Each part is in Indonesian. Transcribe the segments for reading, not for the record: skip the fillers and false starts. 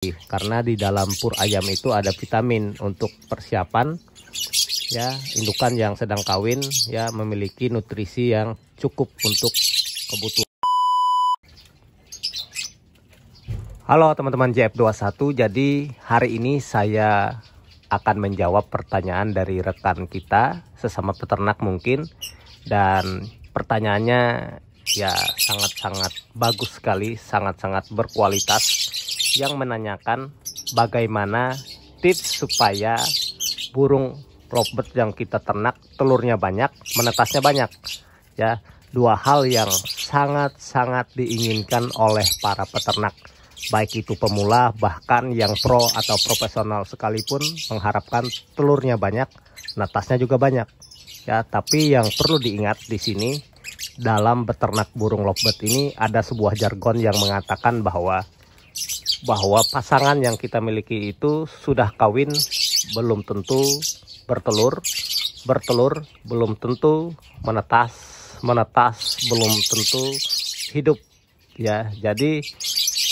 karena di dalam pur ayam itu ada vitamin untuk persiapan ya indukan yang sedang kawin ya, memiliki nutrisi yang cukup untuk kebutuhan. Halo teman-teman JF21, jadi hari ini saya akan menjawab pertanyaan dari rekan kita sesama peternak mungkin, dan pertanyaannya ya sangat-sangat bagus sekali, sangat-sangat berkualitas, yang menanyakan bagaimana tips supaya burung lovebird yang kita ternak telurnya banyak, menetasnya banyak ya. Dua hal yang sangat-sangat diinginkan oleh para peternak, baik itu pemula bahkan yang pro atau profesional sekalipun mengharapkan telurnya banyak, netasnya juga banyak ya. Tapi yang perlu diingat di sini, dalam beternak burung lovebird ini ada sebuah jargon yang mengatakan bahwa pasangan yang kita miliki itu sudah kawin belum tentu bertelur, bertelur belum tentu menetas, menetas belum tentu hidup ya. Jadi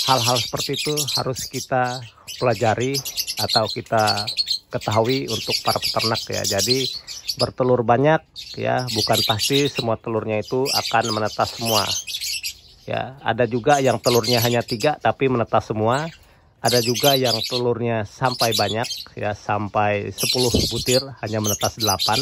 hal-hal seperti itu harus kita pelajari atau kita ketahui untuk para peternak ya. Jadi bertelur banyak ya bukan pasti semua telurnya itu akan menetas semua ya. Ada juga yang telurnya hanya 3 tapi menetas semua. Ada juga yang telurnya sampai banyak ya, sampai 10 butir hanya menetas 8.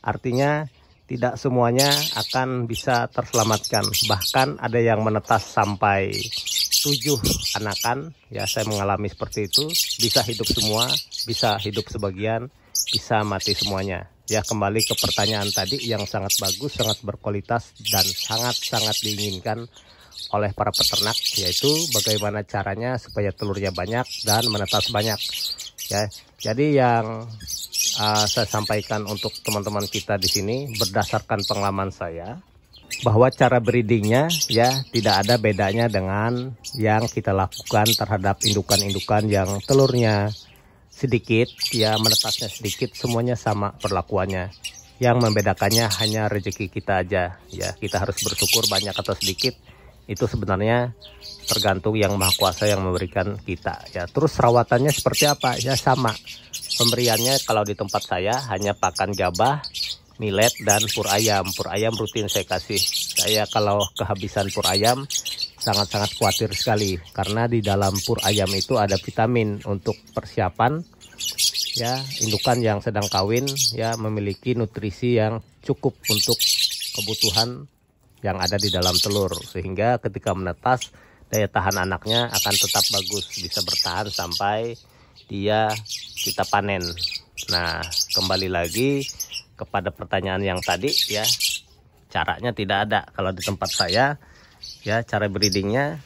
Artinya tidak semuanya akan bisa terselamatkan. Bahkan ada yang menetas sampai 7 anakan ya, saya mengalami seperti itu. Bisa hidup semua, bisa hidup sebagian, bisa mati semuanya ya. Kembali ke pertanyaan tadi yang sangat bagus, sangat berkualitas, dan sangat-sangat diinginkan oleh para peternak, yaitu bagaimana caranya supaya telurnya banyak dan menetas banyak ya. Jadi yang saya sampaikan untuk teman-teman kita di sini berdasarkan pengalaman saya, bahwa cara breedingnya ya tidak ada bedanya dengan yang kita lakukan terhadap indukan-indukan yang telurnya sedikit ya, menetasnya sedikit, semuanya sama perlakuannya. Yang membedakannya hanya rezeki kita aja ya. Kita harus bersyukur banyak atau sedikit, itu sebenarnya tergantung Yang Maha Kuasa yang memberikan kita ya. Terus rawatannya seperti apa ya, sama. Pemberiannya kalau di tempat saya hanya pakan gabah, millet, dan pur ayam. Pur ayam rutin saya kasih. Saya kalau kehabisan pur ayam sangat-sangat khawatir sekali, karena di dalam pur ayam itu ada vitamin untuk persiapan ya indukan yang sedang kawin ya, memiliki nutrisi yang cukup untuk kebutuhan yang ada di dalam telur, sehingga ketika menetas daya tahan anaknya akan tetap bagus, bisa bertahan sampai dia kita panen. Nah, kembali lagi kepada pertanyaan yang tadi ya, caranya tidak ada kalau di tempat saya ya. Cara breedingnya,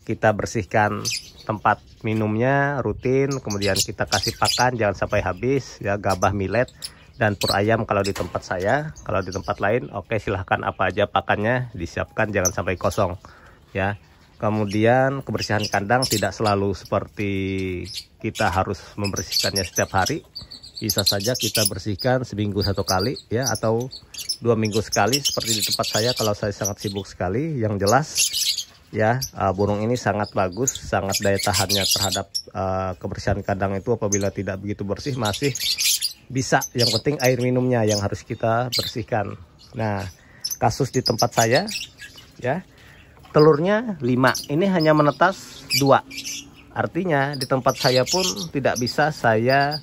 kita bersihkan tempat minumnya rutin, kemudian kita kasih pakan jangan sampai habis ya, gabah, millet, dan pur ayam kalau di tempat saya. Kalau di tempat lain oke, silahkan apa aja pakannya disiapkan, jangan sampai kosong ya. Kemudian kebersihan kandang tidak selalu seperti kita harus membersihkannya setiap hari. Bisa saja kita bersihkan seminggu 1 kali ya, atau 2 minggu sekali seperti di tempat saya kalau saya sangat sibuk sekali. Yang jelas ya, burung ini sangat bagus, sangat daya tahannya terhadap kebersihan kandang itu apabila tidak begitu bersih masih bisa. Yang penting air minumnya yang harus kita bersihkan. Nah, kasus di tempat saya ya, telurnya 5, ini hanya menetas 2. Artinya di tempat saya pun tidak bisa saya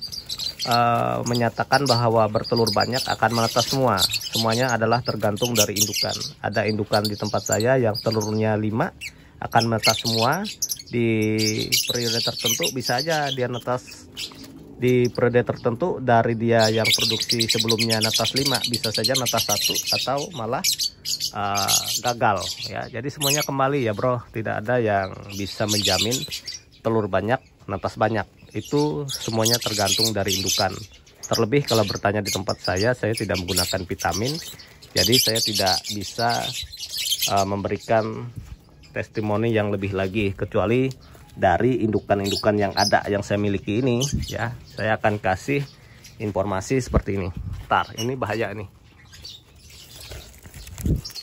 menyatakan bahwa bertelur banyak akan menetas semua. Semuanya adalah tergantung dari indukan. Ada indukan di tempat saya yang telurnya 5 akan menetas semua. Di periode tertentu bisa aja dia netas, di periode tertentu dari dia yang produksi sebelumnya netas 5 bisa saja netas 1 atau malah gagal ya. Jadi semuanya kembali ya bro, tidak ada yang bisa menjamin telur banyak, netas banyak. Itu semuanya tergantung dari indukan. Terlebih kalau bertanya di tempat saya tidak menggunakan vitamin, jadi saya tidak bisa memberikan testimoni yang lebih lagi, kecuali dari indukan-indukan yang ada yang saya miliki ini ya. Saya akan kasih informasi seperti ini. Ntar, ini bahaya nih,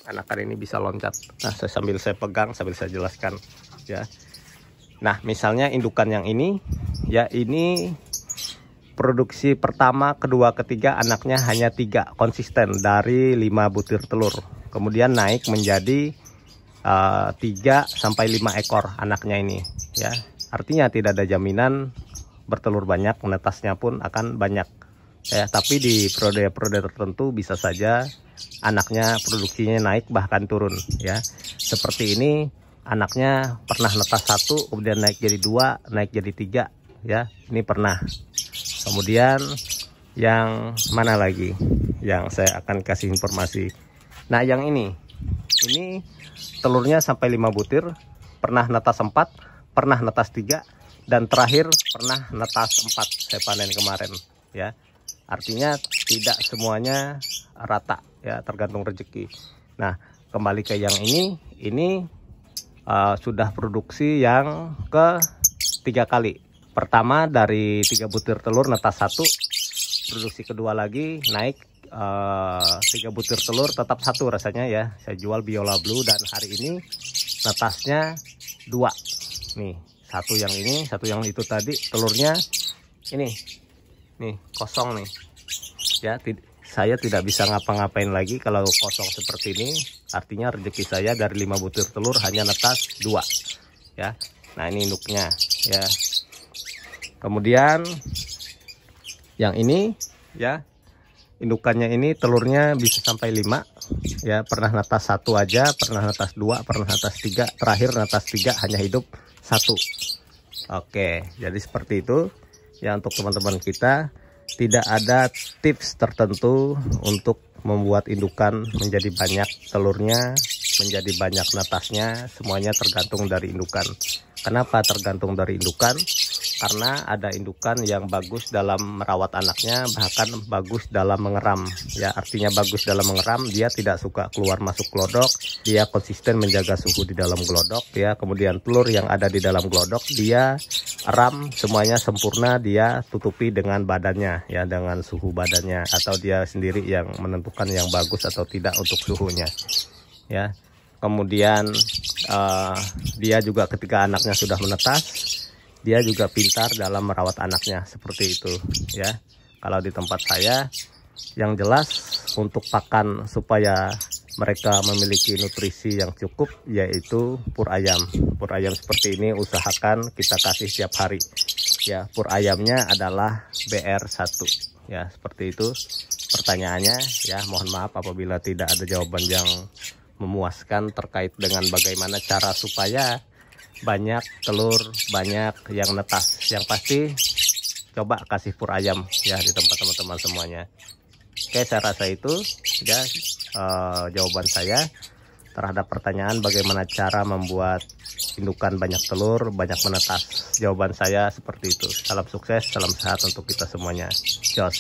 anakan ini bisa loncat. Nah, sambil saya pegang sambil saya jelaskan ya. Nah, misalnya indukan yang ini, ya ini produksi pertama, kedua, ketiga anaknya hanya 3 konsisten dari 5 butir telur. Kemudian naik menjadi 3 sampai 5 ekor anaknya ini, ya. Artinya tidak ada jaminan bertelur banyak, menetasnya pun akan banyak. Ya, tapi di periode-periode tertentu bisa saja anaknya produksinya naik bahkan turun, ya. Seperti ini anaknya pernah netas 1, kemudian naik jadi 2, naik jadi 3, ya. Ini pernah. Kemudian yang mana lagi yang saya akan kasih informasi? Nah, yang ini telurnya sampai 5 butir, pernah netas 4, pernah netas 3, dan terakhir pernah netas 4 saya panen kemarin, ya. Artinya tidak semuanya rata, ya, tergantung rezeki. Nah, kembali ke yang ini sudah produksi yang ke-3 kali. Pertama dari 3 butir telur netas 1, produksi kedua lagi naik 3 butir telur tetap 1 rasanya, ya. Saya jual Biola Blue dan hari ini netasnya 2. Nih, satu yang ini, satu yang itu tadi, telurnya ini nih kosong nih, ya. Saya tidak bisa ngapa-ngapain lagi kalau kosong seperti ini. Artinya rezeki saya dari 5 butir telur hanya netas 2, ya. Nah, ini induknya, ya. Kemudian yang ini, ya, indukannya ini telurnya bisa sampai 5, ya. Pernah netas 1 aja, pernah netas 2, pernah netas 3, terakhir netas 3 hanya hidup 1. Oke, jadi seperti itu, ya. Untuk teman-teman kita tidak ada tips tertentu untuk membuat indukan menjadi banyak telurnya, menjadi banyak netasnya. Semuanya tergantung dari indukan. Kenapa tergantung dari indukan? Karena ada indukan yang bagus dalam merawat anaknya, bahkan bagus dalam mengeram, ya. Artinya bagus dalam mengeram, dia tidak suka keluar masuk glodok, dia konsisten menjaga suhu di dalam glodok, ya. Kemudian telur yang ada di dalam glodok dia eram semuanya sempurna, dia tutupi dengan badannya, ya, dengan suhu badannya, atau dia sendiri yang menentukan yang bagus atau tidak untuk suhunya, ya. Kemudian dia juga ketika anaknya sudah menetas, dia juga pintar dalam merawat anaknya, seperti itu, ya. Kalau di tempat saya, yang jelas untuk pakan supaya mereka memiliki nutrisi yang cukup, yaitu pur ayam. Pur ayam seperti ini usahakan kita kasih setiap hari, ya. Pur ayamnya adalah BR1, ya. Seperti itu pertanyaannya, ya. Mohon maaf apabila tidak ada jawaban yang memuaskan terkait dengan bagaimana cara supaya banyak telur, banyak yang netas. Yang pasti coba kasih pur ayam, ya, di tempat teman-teman semuanya. Oke, saya rasa itu, ya, jawaban saya terhadap pertanyaan bagaimana cara membuat indukan banyak telur, banyak menetas. Jawaban saya seperti itu. Salam sukses, salam sehat untuk kita semuanya. Jos.